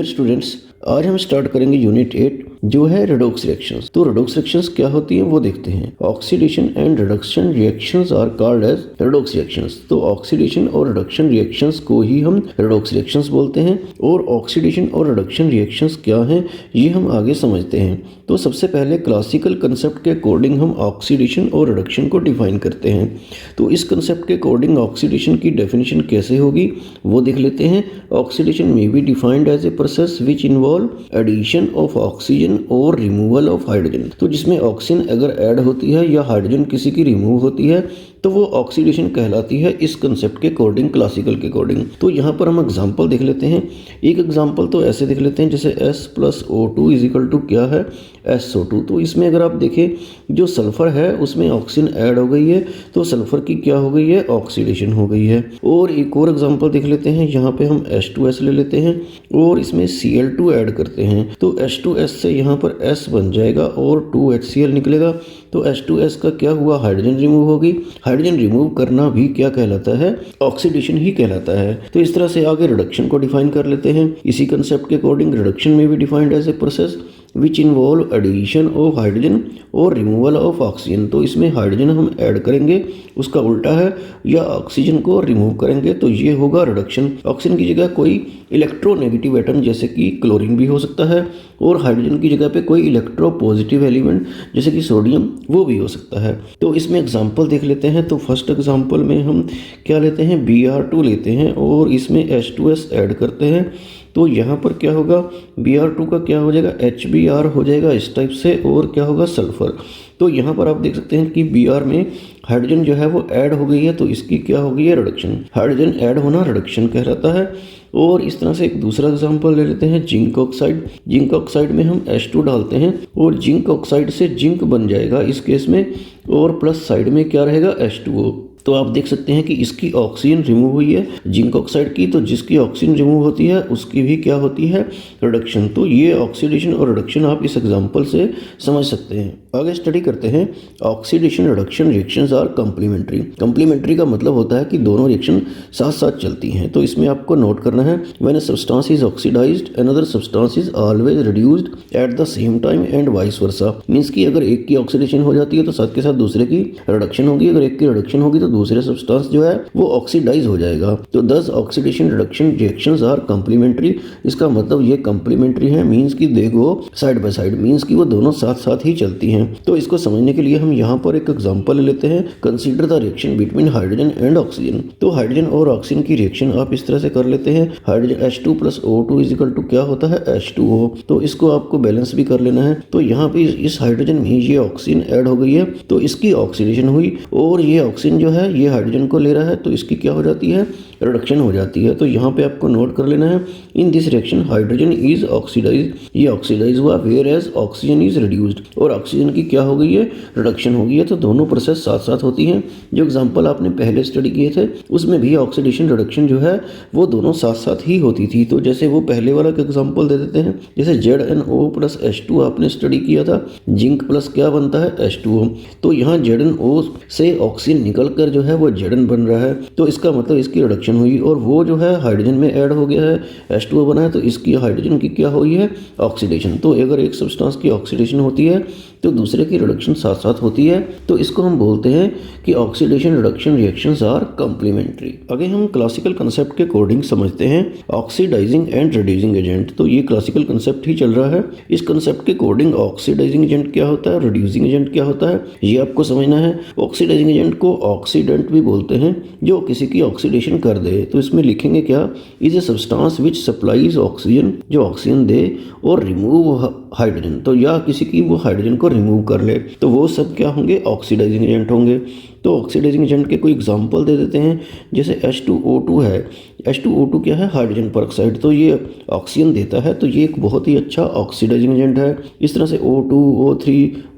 Students, आज हम start करेंगे यूनिट 8 जो है रेडॉक्स रिएक्शंस। तो रेडॉक्स रिएक्शंस क्या होती हैं वो देखते हैं। Oxidation and reduction reactions are called as redox reactions. तो ऑक्सीडेशन और रिडक्शन रिएक्शंस को ही हम रेडॉक्स रिएक्शंस बोलते हैं। और ऑक्सीडेशन और रिडक्शन रिएक्शंस क्या हैं ये हम आगे समझते हैं। तो सबसे पहले क्लासिकल कंसेप्ट के अकॉर्डिंग हम ऑक्सीडेशन और रिडक्शन को डिफाइन करते हैं। तो इस कंसेप्ट के अकॉर्डिंग ऑक्सीडेशन की डेफिनेशन कैसे होगी वो देख लेते हैं। ऑक्सीडेशन में be defined as a process which involve addition of oxygen और रिमूवल ऑफ हाइड्रोजन। तो जिसमें ऑक्सीजन अगर ऐड होती है या हाइड्रोजन किसी की रिमूव होती है तो वो ऑक्सीडेशन कहलाती है इस कंसेप्ट के अकॉर्डिंग, क्लासिकल के अकॉर्डिंग। तो यहाँ पर हम एग्जांपल देख लेते हैं। एक एग्जांपल तो ऐसे देख लेते हैं जैसे S+O2 इज इक्वल टू क्या है SO2। तो इसमें अगर आप देखें जो सल्फर है उसमें ऑक्सीजन ऐड हो गई है तो सल्फर की क्या हो गई है, ऑक्सीडेशन हो गई है। और एक और एग्जांपल देख लेते हैं। यहाँ पे हम H2S ले लेते हैं और इसमें Cl2 ऐड करते हैं तो H2S से यहाँ पर S बन जाएगा और 2HCl निकलेगा। तो H2S का क्या हुआ, हाइड्रोजन रिमूव होगी। हाइड्रोजन रिमूव करना भी क्या कहलाता है, ऑक्सीडेशन ही कहलाता है। तो इस तरह से आगे रिडक्शन को डिफाइन कर लेते हैं। इसी कंसेप्ट के अकॉर्डिंग रिडक्शन में भी defined as a process which involve addition of hydrogen और रिमूवल ऑफ ऑक्सीजन। तो इसमें हाइड्रोजन हम ऐड करेंगे, उसका उल्टा है, या ऑक्सीजन को रिमूव करेंगे तो ये होगा रिडक्शन। ऑक्सीजन की जगह कोई इलेक्ट्रोनेगेटिव एटम जैसे कि क्लोरीन भी हो सकता है और हाइड्रोजन की जगह पे कोई इलेक्ट्रो पॉजिटिव एलिमेंट जैसे कि सोडियम वो भी हो सकता है। तो इसमें एग्जांपल देख लेते हैं। तो फर्स्ट एग्जांपल में हम क्या लेते हैं, Br2 लेते हैं और इसमें H2S ऐड करते हैं। तो यहाँ पर क्या होगा, Br2 का क्या हो जाएगा, HBr हो जाएगा इस टाइप से, और क्या होगा सल्फर। तो यहाँ पर आप देख सकते हैं कि Br में हाइड्रोजन जो है वो ऐड हो गई है तो इसकी क्या हो गई है, रिडक्शन। हाइड्रोजन ऐड होना रिडक्शन कहलाता है। और इस तरह से एक दूसरा एग्जांपल ले लेते हैं, जिंक ऑक्साइड। जिंक ऑक्साइड में हम H2 डालते हैं और जिंक ऑक्साइड से जिंक बन जाएगा इस केस में, और प्लस साइड में क्या रहेगा, H2O। तो आप देख सकते हैं कि इसकी ऑक्सीजन रिमूव हुई है जिंक ऑक्साइड की, तो जिसकी ऑक्सीजन रिमूव होती है उसकी भी क्या होती है, रिडक्शन। तो ये ऑक्सीडेशन और रिडक्शन आप इस एग्जांपल से समझ सकते हैं। आगे स्टडी करते हैं। Oxidation reduction reactions are complementary. Complementary का मतलब होता है कि दोनों रिएक्शन साथ साथ चलती हैं। तो इसमें आपको नोट करना है, when a substance is oxidized another substance is always reduced at the same time and vice versa. Means कि अगर एक की ऑक्सीडेशन हो जाती है तो साथ के साथ दूसरे की रिडक्शन होगी, अगर एक की रिडक्शन होगी तो दूसरे सब्सटेंस जो है वो ऑक्सीडाइज हो जाएगा। तो thus oxidation reduction reactions are complementary. इसका मतलब ये कंप्लीमेंट्री है, मींस कि they go side by side, means कि वो दोनों साथ साथ ही चलती हैं। तो इसको समझने के लिए हम यहाँ पर एक एग्जांपल ले लेते हैं। Consider the reaction between hydrogen and oxygen. तो हाइड्रोजन और ऑक्सीजन की रिएक्शन आप इस तरह से कर लेते हैं। Hydrogen H2+O2 is equal to क्या होता है, H2O। तो इसको आपको बैलेंस भी कर लेना है। तो यहाँ पे इस हाइड्रोजन में ये ऑक्सीजन ऐड हो गई है तो इसकी ऑक्सीडेशन हुई, और ये ऑक्सीजन जो है ये हाइड्रोजन को ले रहा है तो इसकी क्या हो जाती है, रिडक्शन हो जाती है। तो यहाँ पे आपको नोट कर लेना है, in this reaction hydrogen is oxidize, ये ऑक्सीडाइज हुआ, whereas oxygen is reduced, और ऑक्सीजन की क्या हो गई है, रिडक्शन हो गई है। तो दोनों प्रोसेस साथ साथ होती हैं। जो एग्जांपल आपने पहले स्टडी किए थे उसमें भी ऑक्सीडेशन रिडक्शन जो है वो दोनों साथ साथ ही होती थी। तो जैसे वो पहले वाला का एग्जांपल दे देते हैं, जैसे ZnO+H2 आपने स्टडी किया था, जिंक प्लस क्या बनता है, H2O। तो यहाँ ZnO से ऑक्सीजन निकल कर जो है वो Zn बन रहा है, तो इसका मतलब इसकी रिडक्शन हुई, और वो जो है हाइड्रोजन में ऐड हो गया है, H2O बना है, तो इसकी हाइड्रोजन की क्या हुई है, ऑक्सीडेशन। तो अगर एक सब्सटेंस की ऑक्सीडेशन होती है तो दूसरे की रिडक्शन साथ साथ होती है। तो इसको हम बोलते हैं कि oxidation reduction reactions are complementary. आगे हम क्लासिकल कंसेप्ट के अकॉर्डिंग समझते हैं ऑक्सीडाइजिंग एंड रिड्यूसिंग एजेंट। तो ये क्लासिकल कंसेप्ट ही चल रहा है। इस कंसेप्ट के अकॉर्डिंग ऑक्सीडाइजिंग एजेंट क्या होता है, रिड्यूसिंग एजेंट क्या होता है, ये आपको समझना है। ऑक्सीडाइजिंग एजेंट को ऑक्सीडेंट भी बोलते हैं, जो किसी की ऑक्सीडेशन कर दे। तो इसमें लिखेंगे क्या, is a substance which supplies oxygen, जो ऑक्सीजन दे, और रिमूव हाइड्रोजन, तो या किसी की वो हाइड्रोजन को रिमूव कर ले, तो वो सब क्या होंगे, ऑक्सीडाइजिंग एजेंट होंगे। तो ऑक्सीडाइजिंग एजेंट के कोई एग्जांपल दे देते हैं, जैसे H2O2 है। H2O2 क्या है, हाइड्रोजन परऑक्साइड, तो ये ऑक्सीजन देता है, तो ये एक बहुत ही अच्छा ऑक्सीडाइजिंग एजेंट है। इस तरह से O2,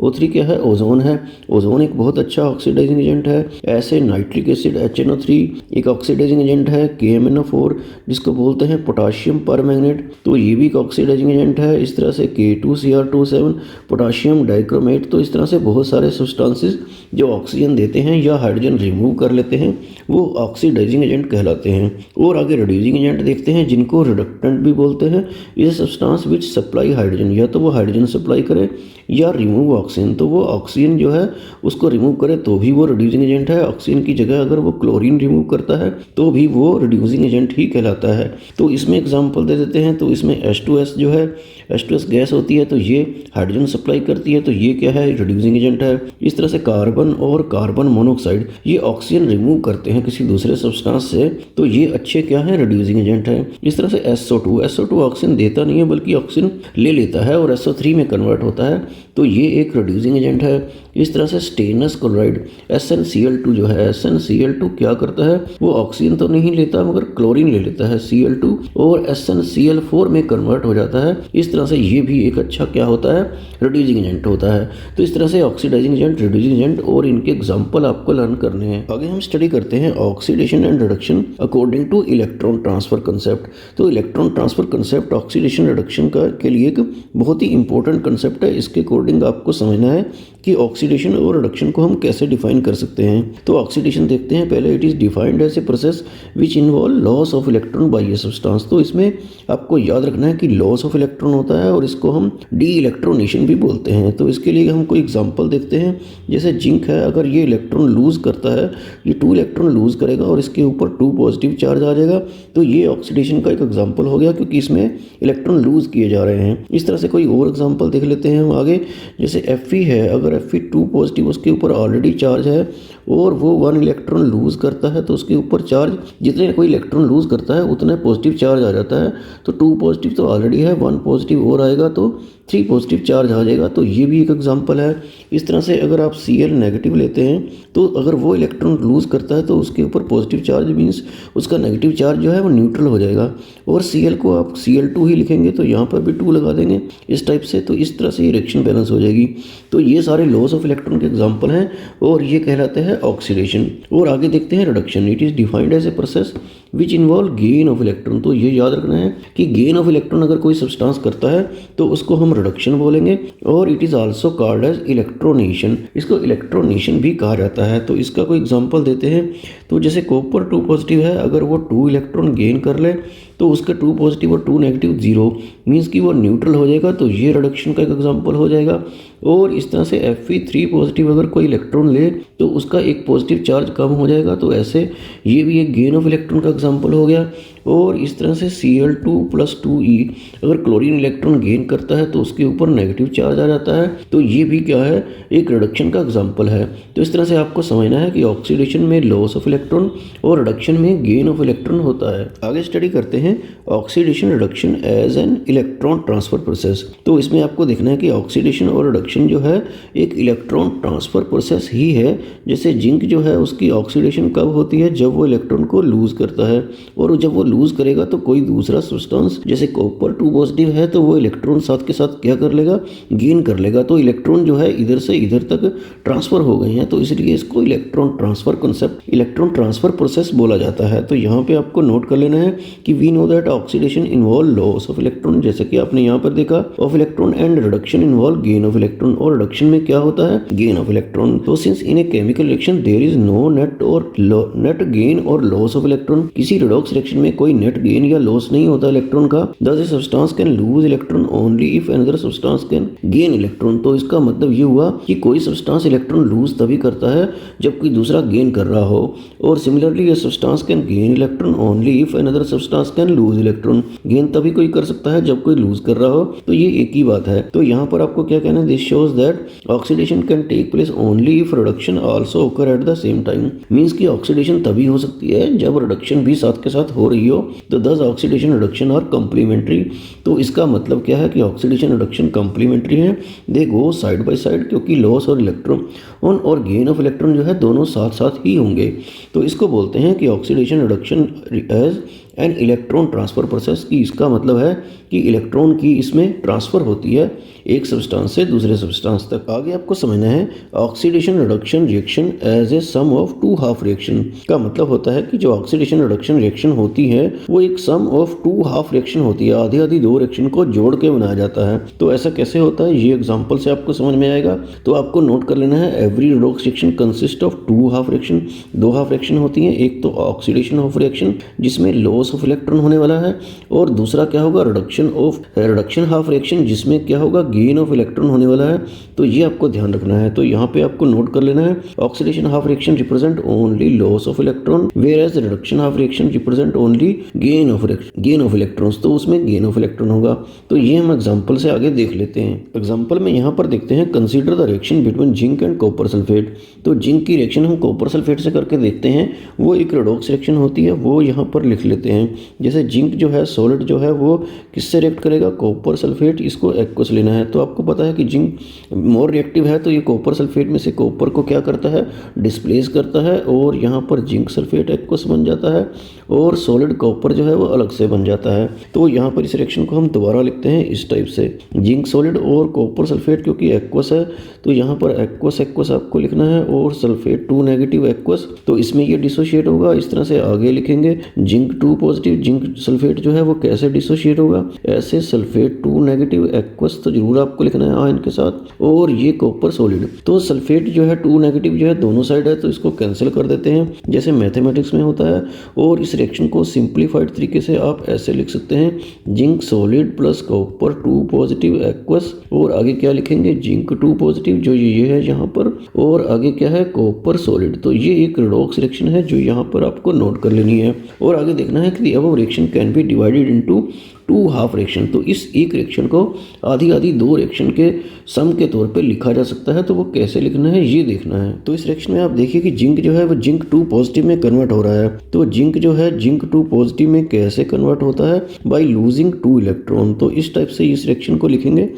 O3 क्या है, ओजोन है। ओजोन एक बहुत अच्छा ऑक्सीडाइजिंग एजेंट है। ऐसे नाइट्रिक एसिड HNO3 एक ऑक्सीडाइजिंग एजेंट है। KMnO4 जिसको बोलते हैं पोटाशियम परमैंगनेट, तो ये भी एक ऑक्सीडाइजिंग एजेंट है। इस तरह से K2Cr27 पोटाशियम डाइक्रोमेट। तो इस तरह से बहुत सारे सब्सटेंसेस जो ऑक्सीजन देते हैं हैं या हाइड्रोजन रिमूव कर लेते हैं वो ऑक्सीडाइजिंग एजेंट कहलाते हैं। और आगे रिड्यूसिंग एजेंट देखते हैं जिनको रिडक्टेंट भी बोलते हैं। इस सब्सटेंस विच सप्लाई हाइड्रोजन, या तो वो हाइड्रोजन सप्लाई करे या रिमूव ऑक्सीजन, तो वो ऑक्सीजन जो है उसको रिमूव करे तो भी वो रिड्यूसिंग एजेंट है। ऑक्सीजन की जगह अगर वो क्लोरीन रिमूव करता है तो भी वो रिड्यूसिंग एजेंट ही कहलाता है। तो इसमें एग्जांपल दे देते हैं। तो इसमें H2S जो है, H2S गैस होती है तो ये हाइड्रोजन सप्लाई करती है, तो ये क्या है, रिड्यूसिंग एजेंट है। इस तरह से कार्बन और कार्बन मोनोऑक्साइड ये ऑक्सीजन रिमूव करते हैं किसी दूसरे सब्सटेंस से, तो ये अच्छे क्या है, रिड्यूसिंग एजेंट है। इस तरह से SO2 ऑक्सीजन देता नहीं है बल्कि ऑक्सीजन ले लेता है और SO3 में कन्वर्ट होता है, तो ये एक रिड्यूसिंग एजेंट है। इस तरह से स्टेनस क्लोराइड SnCl2 जो है, SnCl2 क्या करता है, वो ऑक्सीजन तो नहीं लेता मगर क्लोरीन ले लेता है Cl2 और SnCl4 में कन्वर्ट हो जाता है। इस तरह से ये भी एक अच्छा क्या होता है, रिड्यूसिंग एजेंट होता है। तो इस तरह से ऑक्सीडाइजिंग एजेंट, रिड्यूसिंग एजेंट और इनके एग्जाम्पल आपको लर्न करने हैं। आगे हम स्टडी करते हैं oxidation and reduction according to electron transfer concept. तो electron transfer concept oxidation reduction के लिए एक बहुत ही इंपॉर्टेंट कंसेप्ट है। इसके अकॉर्डिंग आपको समझना है कि ऑक्सीडेशन और रिडक्शन को हम कैसे डिफाइन कर सकते हैं। तो ऑक्सीडेशन देखते हैं पहले। It is defined as a process which involve loss of electron by a substance. तो इसमें आपको याद रखना है कि लॉस ऑफ इलेक्ट्रॉन होता है और इसको हम डी इलेक्ट्रोनेशन भी बोलते हैं। तो इसके लिए हम कोई एग्जांपल देखते हैं। जैसे जिंक है, अगर ये इलेक्ट्रॉन लूज करता है, ये 2 इलेक्ट्रॉन लूज करेगा और इसके ऊपर 2 पॉजिटिव चार्ज आ जाएगा, तो ये ऑक्सीडेशन का एक एग्जाम्पल हो गया क्योंकि इसमें इलेक्ट्रॉन लूज किए जा रहे हैं। इस तरह से कोई और एग्जाम्पल देख लेते हैं हम आगे। जैसे Fe है, अगर Fe2 पॉजिटिव उसके ऊपर ऑलरेडी चार्ज है और वो 1 इलेक्ट्रॉन लूज करता है तो उसके ऊपर चार्ज, जितने कोई इलेक्ट्रॉन लूज करता है उतने पॉजिटिव चार्ज आ जाता है। तो 2 पॉजिटिव तो ऑलरेडी है, 1 पॉजिटिव और आएगा तो 3 पॉजिटिव चार्ज आ जाएगा। तो ये भी एक एग्जांपल है। इस तरह से अगर आप Cl नेगेटिव लेते हैं तो अगर वो इलेक्ट्रॉन लूज करता है तो उसके ऊपर पॉजिटिव चार्ज मीन्स उसका नेगेटिव चार्ज जो है वो न्यूट्रल हो जाएगा। और Cl को आप Cl2 ही लिखेंगे तो यहाँ पर भी 2 लगा देंगे इस टाइप से, तो इस तरह से ये रिएक्शन बैलेंस हो जाएगी। तो ये सारे लॉस ऑफ इलेक्ट्रॉन के एग्जाम्पल हैं और ये कहलाते हैं ऑक्सीडेशन। और आगे देखते हैं reduction. It is defined as a process which involve gain of electron. तो ये याद रखना है कि गेन ऑफ इलेक्ट्रॉन अगर कोई सब्सटेंस करता है तो उसको हम रिडक्शन बोलेंगे। और it is also called as electronation, इसको इलेक्ट्रोनेशन भी कहा जाता है। तो इसका कोई एग्जांपल देते हैं। तो जैसे कॉपर 2 पॉजिटिव है, अगर वो 2 इलेक्ट्रॉन गेन कर ले तो उसका 2 पॉजिटिव और 2 नेगेटिव 0 मीन्स कि वो न्यूट्रल हो जाएगा, तो ये रिडक्शन का एक एग्जांपल हो जाएगा। और इस तरह से Fe3 पॉजिटिव अगर कोई इलेक्ट्रॉन ले तो उसका एक पॉजिटिव चार्ज कम हो जाएगा, तो ऐसे ये भी एक गेन ऑफ इलेक्ट्रॉन का एग्जांपल हो गया। और इस तरह से Cl2+2e अगर क्लोरीन इलेक्ट्रॉन गेन करता है तो उसके ऊपर नेगेटिव चार्ज आ जाता है, तो ये भी क्या है, एक रिडक्शन का एग्जांपल है। तो इस तरह से आपको समझना है कि ऑक्सीडेशन में लॉस ऑफ इलेक्ट्रॉन और रिडक्शन में गेन ऑफ इलेक्ट्रॉन होता है। आगे स्टडी करते हैं oxidation reduction as an electron transfer process. तो इसमें आपको देखना है कि ऑक्सीडेशन और रिडक्शन जो है एक इलेक्ट्रॉन ट्रांसफर प्रोसेस ही है। जैसे जिंक जो है उसकी ऑक्सीडेशन कब होती है, जब वो इलेक्ट्रॉन को लूज करता है, और जब वो लूज करेगा तो कोई दूसरा सब्सटेंस जैसे कॉपर 2 पॉजिटिव है तो वो इलेक्ट्रॉन साथ के साथ क्या कर लेगा, गेन कर लेगा। तो इलेक्ट्रॉन जो है इधर से इधर तक ट्रांसफर हो गए हैं, तो इसलिए इसको electron transfer concept, electron transfer process बोला जाता है। तो यहाँ पे आपको नोट कर लेना है कि we know that oxidation involve loss of electron, जैसे कि आपने यहाँ पर देखा, of electron, and reduction involve gain of electron, और रिडक्शन में क्या होता है, गेन ऑफ इलेक्ट्रॉन। तो since in a chemical reaction there is no net gain और लॉस ऑफ इलेक्ट्रॉन, किसी रिडॉक्स रिएक्शन में कोई नेट गेन या लॉस नहीं होता इलेक्ट्रॉन का। दस a substance can lose electron only if another substance can gain electron. तो इसका मतलब ये हुआ कि कोई सब्सटेंस इलेक्ट्रॉन लूज तभी करता है जब कोई दूसरा गेन कर रहा हो। और सिमिलरली ये substance can gain electron only if another substance can lose electron. Gain तभी कोई कर सकता है जब कोई लूज कर रहा हो, तो ये एक ही बात है। तो यहाँ पर आपको क्या कहना है, this shows that oxidation can take place only if reduction also occur at the same time. Means की ऑक्सीडेशन तभी हो सकती है जब रिडक्शन भी साथ के साथ हो रही हो। तो दस ऑक्सीडेशन रिडक्शन और कंप्लीमेंट्री। तो इसका मतलब क्या है कि ऑक्सीडेशन रिडक्शन कंप्लीमेंट्री है, दे गो साइड बाय साइड, क्योंकि लॉस और इलेक्ट्रॉन और गेन ऑफ इलेक्ट्रॉन जो है दोनों साथ साथ ही होंगे। तो इसको बोलते हैं कि oxidation reduction as an electron transfer process, की इसका मतलब है कि इलेक्ट्रॉन की इसमें ट्रांसफ़र होती है एक सब्सटेंस से दूसरे सब्सटेंस तक। आगे आपको समझना है oxidation reduction reaction as a sum of two half reaction का मतलब होता है कि जो ऑक्सीडेशन रिडक्शन रिएक्शन होती है वो एक सम ऑफ टू हाफ रिएक्शन होती है, आधी आधी दो रिएक्शन को जोड़ के बनाया जाता है। तो ऐसा कैसे होता है ये एग्जांपल से आपको समझ में आएगा। तो आपको नोट कर लेना है every redox reaction consist of two half reaction, दो हाफ रिएक्शन होती है, एक तो ऑक्सीडेशन ऑफ रिएक्शन जिसमें लॉस ऑफ इलेक्ट्रॉन होने वाला है और दूसरा क्या होगा रिडक्शन हाफ रिएक्शन जिसमें क्या होगा गेन ऑफ इलेक्ट्रॉन होने वाला है। तो ये आपको ध्यान रखना है। तो यहाँ पे आपको नोट कर लेना है oxidation half reaction represent only loss of electron whereas reduction half reaction represent only gain of electrons. तो उसमें गेन ऑफ इलेक्ट्रॉन होगा। तो ये हम एग्जांपल से आगे देख लेते हैं। एग्जांपल में यहाँ पर देखते हैं consider the reaction between zinc and copper sulphate. तो जिंक की रिएक्शन हम कॉपर सल्फेट से करके देखते हैं, वो एक रिडॉक्स रिएक्शन होती है, वो यहाँ पर लिख लेते हैं। जैसे जिंक जो है सॉलिड जो है वो किससे रिएक्ट करेगा, कॉपर सल्फेट, इसको एक्वस लेना है। तो आपको पता है कि जिंक मोर रिएक्टिव है, तो ये कॉपर सल्फेट में से कॉपर को क्या करता है डिस्प्लेस करता है और यहाँ पर जिंक सल्फेट एक्वस बन जाता है और सॉलिड कॉपर जो है वो अलग से बन जाता है। तो यहाँ पर इस रिएक्शन को हम दोबारा लिखते हैं इस टाइप से, जिंक सॉलिड और कॉपर सल्फेट क्योंकि एक्वस है तो यहाँ पर एक्वस आपको लिखना है और सल्फेट 2 नेगेटिव एक्वस, तो इसमें ये डिसोशिएट होगा। इस तरह से आगे लिखेंगे जिंक 2 पॉजिटिव, जिंक सल्फेट जो है वो कैसे डिसोशिएट होगा, ऐसे सल्फेट 2 नेगेटिव एक्वस तो जरूर आपको लिखना है आयन के साथ। और ये कॉपर सॉलिड, तो सल्फेट जो है 2 नेगेटिव जो है दोनों साइड है तो इसको कैंसिल कर देते हैं जैसे मैथमेटिक्स में होता है। और इस रिएक्शन को सिंप्लीफाइड तरीके से आप ऐसे लिख सकते हैं zinc solid plus copper 2 positive aqueous और आगे क्या लिखेंगे जिंक 2 पॉजिटिव जो ये है यहाँ पर, और आगे क्या है कॉपर सॉलिड। तो ये एक रिडॉक्स रिएक्शन है जो यहाँ पर आपको नोट कर लेनी है। और आगे देखना है कि the above reaction can be divided into two half reaction. तो इस एक रिएक्शन को आधी आधी दो रिएक्शन के सम के तौर पे लिखा जा सकता है। तो वो कैसे लिखना है ये देखना है। तो इस रिएक्शन में आप देखिए कि जिंक जो है वो जिंक 2 पॉजिटिव में कन्वर्ट हो रहा है। तो जिंक जो है जिंक 2 पॉजिटिव में कैसे कन्वर्ट होता है, बाय लूजिंग 2 इलेक्ट्रॉन। तो इस टाइप से इस रिएक्शन को लिखेंगे,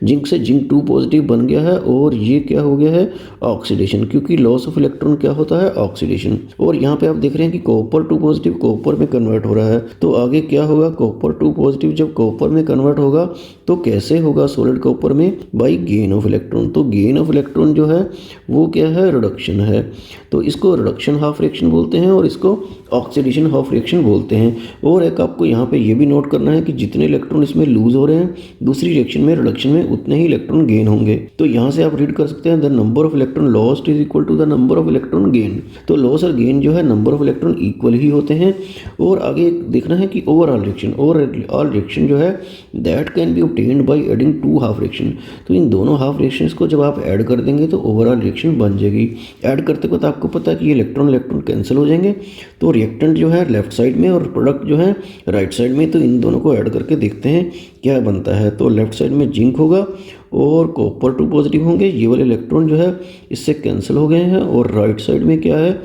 जिंक से जिंक 2 पॉजिटिव बन गया है और ये क्या हो गया है ऑक्सीडेशन, क्योंकि लॉस ऑफ इलेक्ट्रॉन क्या होता है ऑक्सीडेशन। और यहाँ पे आप देख रहे हैं कि कॉपर 2 पॉजिटिव कॉपर में कन्वर्ट हो रहा है। तो आगे क्या होगा कॉपर 2 पॉजिटिव जब कॉपर में कन्वर्ट होगा तो कैसे होगा सॉलिड कॉपर में, बाय गेन ऑफ इलेक्ट्रॉन। तो गेन ऑफ इलेक्ट्रॉन जो है वो क्या है रिडक्शन है। तो इसको रिडक्शन हाफ रिएक्शन बोलते हैं और इसको ऑक्सीडेशन हाफ रिएक्शन बोलते हैं। और एक आपको यहाँ पे ये भी नोट करना है कि जितने इलेक्ट्रॉन इसमें लूज हो रहे हैं दूसरी रिएक्शन में रिडक्शन में उतने ही इलेक्ट्रॉन गेन होंगे। तो यहाँ से आप रीड कर सकते हैं the number of electron lost is equal to the number of electron gain. तो लॉस और गेन जो है नंबर ऑफ इलेक्ट्रॉन इक्वल ही होते हैं। और आगे देखना है कि ओवरऑल रिएक्शन जो है that can be obtained by adding 2 half reaction. तो इन दोनों हाफ रिएक्शंस को जब आप ऐड कर देंगे तो ओवरऑल रिएक्शन बन जाएगी। ऐड करते वक्त आपको पता है कि ये इलेक्ट्रॉन कैंसिल हो जाएंगे, तो रिएक्टेंट जो है लेफ्ट साइड में और प्रोडक्ट जो है राइट साइड में। तो इन दोनों को ऐड करके देखते हैं क्या बनता है। तो लेफ्ट साइड में जिंक होगा और कॉपर 2 पॉजिटिव होंगे, ये वाले इलेक्ट्रॉन जो है इससे कैंसिल हो गए हैं। और राइट साइड में क्या है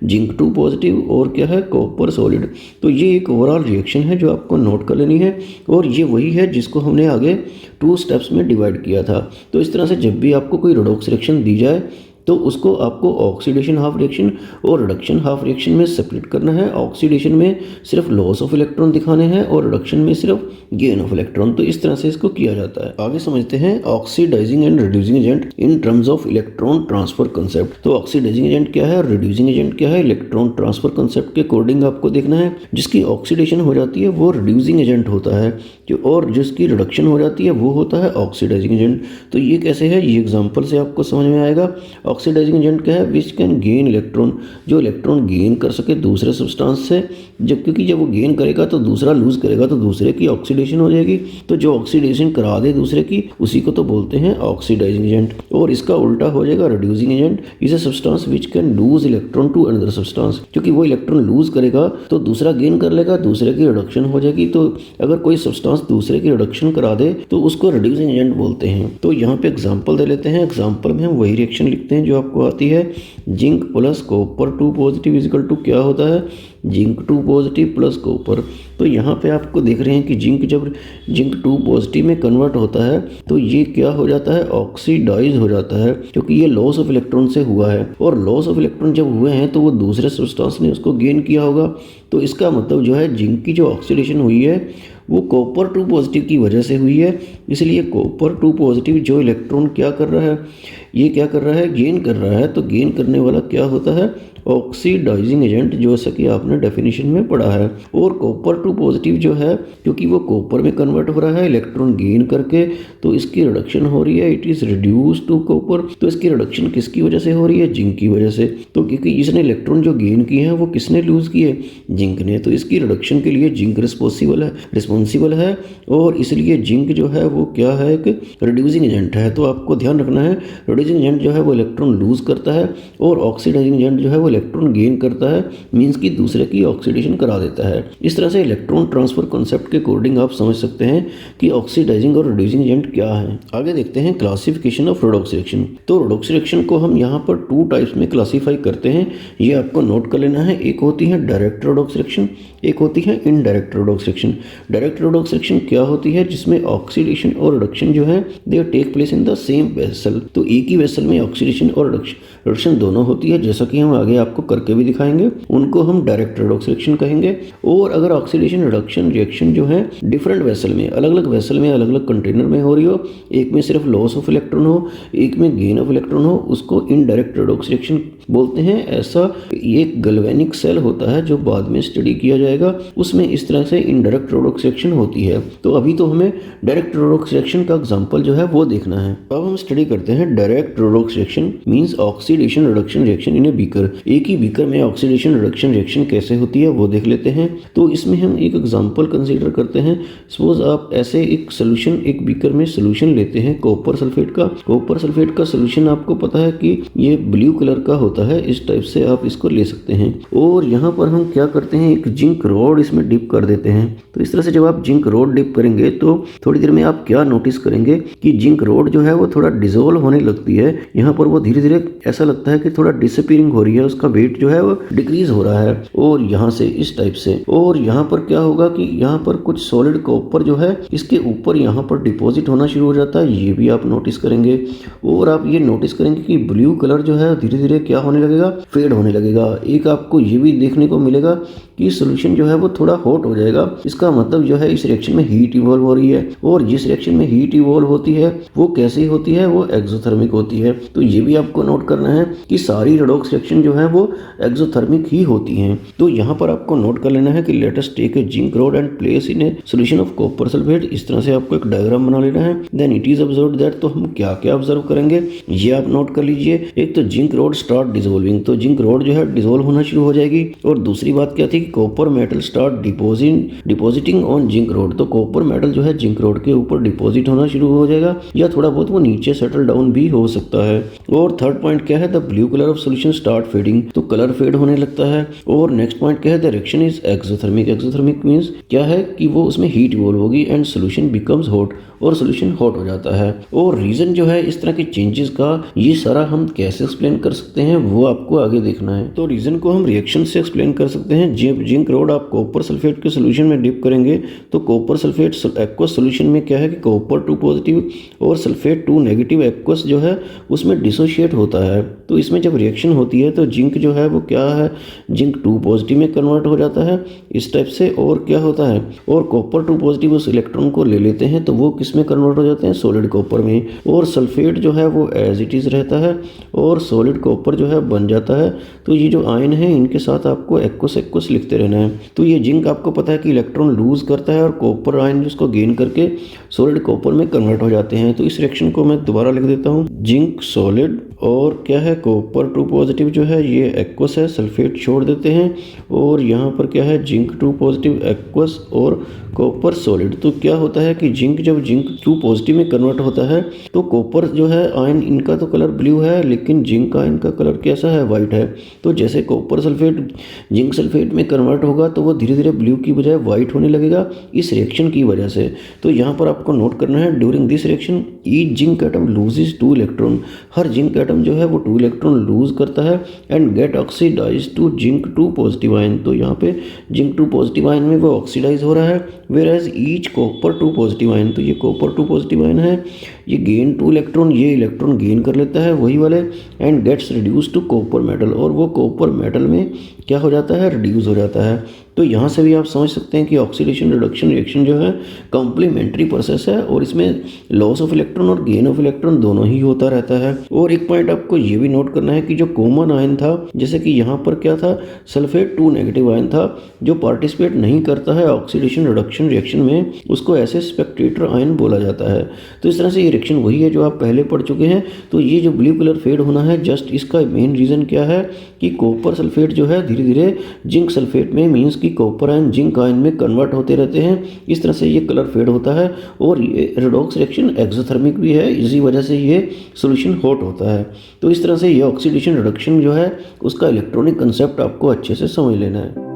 जिंक 2 पॉजिटिव और क्या है कॉपर सॉलिड। तो ये एक ओवरऑल रिएक्शन है जो आपको नोट कर लेनी है और ये वही है जिसको हमने आगे 2 स्टेप्स में डिवाइड किया था। तो इस तरह से जब भी आपको कोई रिडॉक्स रिएक्शन दी जाए तो उसको आपको ऑक्सीडेशन हाफ रिएक्शन और रिडक्शन हाफ रिएक्शन में सेपरेट करना है। ऑक्सीडेशन में सिर्फ लॉस ऑफ इलेक्ट्रॉन दिखाने हैं और रिडक्शन में सिर्फ गेन ऑफ इलेक्ट्रॉन। तो इस तरह से इसको किया जाता है। आगे समझते हैं oxidizing and reducing agent in terms of electron transfer concept. तो ऑक्सीडाइजिंग एजेंट क्या है और रिड्यूसिंग एजेंट क्या है, इलेक्ट्रॉन ट्रांसफर कंसेप्ट के अकॉर्डिंग आपको देखना है। जिसकी ऑक्सीडेशन हो जाती है वो रिड्यूसिंग एजेंट होता है और जिसकी रिडक्शन हो जाती है वो होता है ऑक्सीडाइजिंग एजेंट। तो ये कैसे है ये एग्जाम्पल से आपको समझ में आएगा। ऑक्सीडाइजिंग एजेंट क्या है, विच कैन गेन इलेक्ट्रॉन, जो इलेक्ट्रॉन गेन कर सके दूसरे सब्सटेंस से। क्योंकि जब वो गेन करेगा तो दूसरा लूज करेगा तो दूसरे की ऑक्सीडेशन हो जाएगी। तो जो ऑक्सीडेशन करा दे दूसरे की उसी को तो बोलते हैं ऑक्सीडाइजिंग एजेंट। और इसका उल्टा हो जाएगा reducing agent, is a substance which can lose electron to another substance. क्योंकि वो इलेक्ट्रॉन लूज करेगा तो दूसरा गेन कर लेगा, दूसरे की रिडक्शन हो जाएगी। तो अगर कोई सब्सटेंस दूसरे की रिडक्शन करा दे तो उसको रिड्यूसिंग एजेंट बोलते हैं। तो यहाँ पे एग्जाम्पल दे लेते हैं। एग्जाम्पल में हम वही रिएक्शन लिखते हैं जो आपको आती है, zinc plus copper 2 positive is equal to क्या होता है, जिंक 2 पॉजिटिव प्लस कॉपर। तो यहाँ पे आपको देख रहे हैं कि जिंक जब जिंक 2 पॉजिटिव में कन्वर्ट होता है तो ये क्या हो जाता है, ऑक्सीडाइज हो जाता है, क्योंकि ये लॉस ऑफ इलेक्ट्रॉन से हुआ है। और लॉस ऑफ इलेक्ट्रॉन जब हुए हैं तो वो दूसरे सब्सटेंस ने उसको गेन किया होगा। तो इसका मतलब जो है जिंक की जो ऑक्सीडेशन हुई है वो कॉपर 2 पॉजिटिव की वजह से हुई है। इसलिए कॉपर 2 पॉजिटिव जो इलेक्ट्रॉन क्या कर रहा है, ये क्या कर रहा है, गेन कर रहा है। तो गेन करने वाला क्या होता है, ऑक्सीडाइजिंग एजेंट, जैसा कि आपने डेफिनेशन में पढ़ा है। और कॉपर 2 पॉजिटिव जो है, क्योंकि वो कॉपर में कन्वर्ट हो रहा है इलेक्ट्रॉन गेन करके, तो इसकी रिडक्शन हो रही है, it is reduce to copper. तो इसकी रिडक्शन किसकी वजह से हो रही है, जिंक की वजह से। तो क्योंकि इसने इलेक्ट्रॉन जो गेन किए हैं वो किसने लूज किए, जिंक ने। तो इसकी रिडक्शन के लिए जिंक रिस्पॉन्सिबल है और इसलिए जिंक जो है वो क्या है, एक रिड्यूसिंग एजेंट है। तो आपको ध्यान रखना है, रिड्यूसिंग एजेंट जो है वो इलेक्ट्रॉन लूज करता है और ऑक्सीडाइजिंग एजेंट जो है वो इलेक्ट्रॉन गेन करता है, मींस कि दूसरे की ऑक्सीडेशन करा देता है। इस तरह से इलेक्ट्रॉन ट्रांसफर कॉन्सेप्ट के अकॉर्डिंग आप समझ सकते हैं कि ऑक्सीडाइजिंग और रिड्यूसिंग एजेंट क्या है। आगे देखते हैं क्लासिफिकेशन ऑफ रेडॉक्स रिएक्शन। तो रेडॉक्स रिएक्शन को हम यहाँ पर 2 टाइप्स में क्लासीफाई करते हैं, ये आपको नोट कर लेना है। एक होती है डायरेक्ट रेडॉक्स रिएक्शन, एक होती है indirect redox reaction. Direct redox reaction क्या होती है, जिसमें ऑक्सीडेशन और रिडक्शन जो है they take place in the same vessel. तो एक ही वेसल में ऑक्सीडेशन और रिडक्शन दोनों होती है, जैसा कि हम आगे आपको करके भी दिखाएंगे। उनको हम डायरेक्ट रेडॉक्स रिएक्शन कहेंगे। और अगर ऑक्सीडेशन रिडक्शन रिएक्शन जो है डिफरेंट वेसल में, अलग अलग वेसल में, अलग अलग कंटेनर में हो रही हो, एक में सिर्फ लॉस ऑफ इलेक्ट्रॉन हो, एक में गेन ऑफ इलेक्ट्रॉन हो, उसको इनडायरेक्ट रेडॉक्स रिएक्शन बोलते हैं। ऐसा एक गैल्वेनिक सेल होता है जो बाद में स्टडी किया जाएगा, उसमें इस तरह से इनडायरेक्ट रेडॉक्स रिएक्शन होती है। तो अभी तो हमें डायरेक्ट रेडॉक्स रिएक्शन का एग्जांपल जो है वो देखना है। अब हम स्टडी करते हैं direct redox reaction means oxidation reduction reaction in a beaker. एक ही बीकर में ऑक्सीडेशन रिडक्शन रिएक्शन कैसे होती है वो देख लेते हैं। तो इसमें हम एक एग्जांपल कंसीडर करते हैं। सपोज आप ऐसे एक सोल्यूशन, एक बीकर में सोल्यूशन लेते हैं कॉपर सल्फेट का। कॉपर सल्फेट का सोल्यूशन आपको पता है कि ये ब्लू कलर का होता है, इस टाइप से आप इसको ले सकते हैं। और यहाँ पर हम क्या करते हैं, एक जिंक रॉड इसमें डिप कर देते हैं। तो इस तरह से जब आप जिंक रॉड डिप करेंगे तो थोड़ी देर में आप क्या नोटिस करेंगे कि जिंक रॉड जो है वो थोड़ा डिसॉल्व होने लगती है। यहाँ पर वो धीरे धीरे ऐसा लगता है कि थोड़ा डिसअपीयरिंग हो रही है, उसका वेट जो है वो डिक्रीज हो रहा है। और यहाँ से इस टाइप से, और यहाँ पर क्या होगा कि यहाँ पर कुछ सॉलिड कॉपर जो है इसके ऊपर यहाँ पर डिपॉजिट होना शुरू हो जाता है, ये भी आप नोटिस करेंगे। और आप ये नोटिस करेंगे कि ब्लू कलर जो है धीरे धीरे क्या होने लगेगा, फेड होने लगेगा। एक आपको ये भी देखने को मिलेगा कि सॉल्यूशन जो है वो थोड़ा हॉट हो जाएगा। इसका मतलब जो है इस रिएक्शन में हीट इवॉल्व हो रही है, और जिस रिएक्शन में हीट इवॉल्व होती है वो कैसी होती है, वो एक्सोथर्मिक होती है। तो ये भी आपको नोट करना है कि सारी रेडॉक्स रिएक्शन जो है वो एक्सोथर्मिक ही होती हैं। तो यहाँ पर आपको नोट कर लेना है कि let us take a zinc rod and place in a solution of copper sulphate. इस तरह से आपको एक डायग्राम बना लेना है। Then it is observed that, तो हम क्या क्या ऑब्जर्व करेंगे ये आप नोट कर लीजिए। एक तो जिंक रॉड स्टार्ट डिसॉल्विंग, तो जिंक रॉड जो है डिसॉल्व होना शुरू हो जाएगी। और दूसरी बात क्या थी कि copper metal start depositing on zinc rod, तो कॉपर मेटल जो है जिंक रॉड के ऊपर डिपॉजिट होना शुरू हो जाएगा, या थोड़ा बहुत वो नीचे सेटल डाउन भी हो सकता है। और थर्ड पॉइंट क्या है, the blue colour of solution start fading, तो कलर फेड होने लगता है। और नेक्स्ट पॉइंट क्या है, the reaction is exothermic. Exothermic means क्या है कि वो उसमें हीट इवॉल्व होगी एंड सॉल्यूशन बिकम्स हॉट, और सॉल्यूशन हॉट हो जाता है। और रीजन जो है इस तरह के चेंजेस का, ये सारा हम कैसे एक्सप्लेन कर सकते हैं वो आपको आगे देखना है। तो रीजन को हम रिएक्शन से एक्सप्लेन कर सकते हैं। जिंक रॉड आप कॉपर सल्फेट के सोल्यूशन में डिप करेंगे तो कॉपर सल्फेट एक्वस सोल्यूशन में क्या है कि कॉपर 2 पॉजिटिव और सल्फेट 2 नेगेटिव एक्वस जो है उसमें डिसोशिएट होता है। तो इसमें जब रिएक्शन होती है तो जिंक जो है वो क्या है, जिंक 2 पॉजिटिव में कन्वर्ट हो जाता है इस टाइप से। और क्या होता है, और कॉपर 2 पॉजिटिव उस इलेक्ट्रॉन को ले लेते हैं तो वो किस में कन्वर्ट हो जाते हैं, सॉलिड कॉपर में। और सल्फेट जो है वो एज इट इज रहता है और सॉलिड कॉपर जो है बन जाता है। तो ये जो आयन है इनके साथ आपको एक्वस एक्वस लिखते रहना है। तो ये जिंक आपको पता है कि इलेक्ट्रॉन लूज करता है और कॉपर आयन उसको गेन करके सॉलिड कॉपर में कन्वर्ट हो जाते हैं। तो इस रिएक्शन को मैं दोबारा लिख देता हूँ, जिंक सॉलिड और क्या है कॉपर 2 पॉजिटिव जो है ये एक्वस है, सल्फेट छोड़ देते हैं। और यहाँ पर क्या है, जिंक 2 पॉजिटिव एक्वस और कॉपर सॉलिड। तो क्या होता है कि जब जिंक 2 पॉजिटिव में कन्वर्ट होता है तो कॉपर जो है आयन इनका तो कलर ब्लू है, लेकिन जिंक आयन का कलर कैसा है, वाइट है। तो जैसे कॉपर सल्फेट जिंक सल्फेट में कन्वर्ट होगा तो वो धीरे धीरे ब्लू की बजाय वाइट होने लगेगा इस रिएक्शन की वजह से। तो यहाँ पर आपको नोट करना है, during this reaction each zinc atom loses 2 electron, हर जिंक एटम जो है वो 2 इलेक्ट्रॉन लूज करता है and get oxidize to zinc 2 positive ion. तो यहाँ पे जिंक 2 पॉजिटिव आयन में वो ऑक्सीडाइज हो रहा है, whereas each copper 2 positive ion, तो ये कॉपर 2 पॉजिटिव आयन है, ये गेन 2 इलेक्ट्रॉन, ये इलेक्ट्रॉन गेन कर लेता है वही वाले and gets reduce to copper metal, और वो कॉपर मेटल में क्या हो जाता है, रिड्यूस हो जाता है। तो यहाँ से भी आप समझ सकते हैं कि ऑक्सीडेशन रिडक्शन रिएक्शन जो है कॉम्प्लीमेंट्री प्रोसेस है और इसमें लॉस ऑफ इलेक्ट्रॉन और गेन ऑफ इलेक्ट्रॉन दोनों ही होता रहता है। और एक पॉइंट आपको ये भी नोट करना है कि जो कॉमन आयन था, जैसे कि यहाँ पर क्या था, सल्फेट 2 नेगेटिव आयन था जो पार्टिसिपेट नहीं करता है ऑक्सीडेशन रिडक्शन रिएक्शन में, उसको ऐसे स्पेक्टेटर आयन बोला जाता है। तो इस तरह से ये रिएक्शन वही है जो आप पहले पढ़ चुके हैं। तो ये जो ब्लू कलर फेड होना है, जस्ट इसका मेन रीज़न क्या है कि कॉपर सल्फेट जो है धीरे धीरे जिंक सल्फेट में, मीन्स कि कॉपर आयन जिंक आयन में कन्वर्ट होते रहते हैं, इस तरह से ये कलर फेड होता है। और ये रेडॉक्स रिएक्शन एक्सोथर्मिक भी है, इसी वजह से ये सॉल्यूशन हॉट होता है। तो इस तरह से ये ऑक्सीडेशन रिडक्शन जो है उसका इलेक्ट्रॉनिक कंसेप्ट आपको अच्छे से समझ लेना है।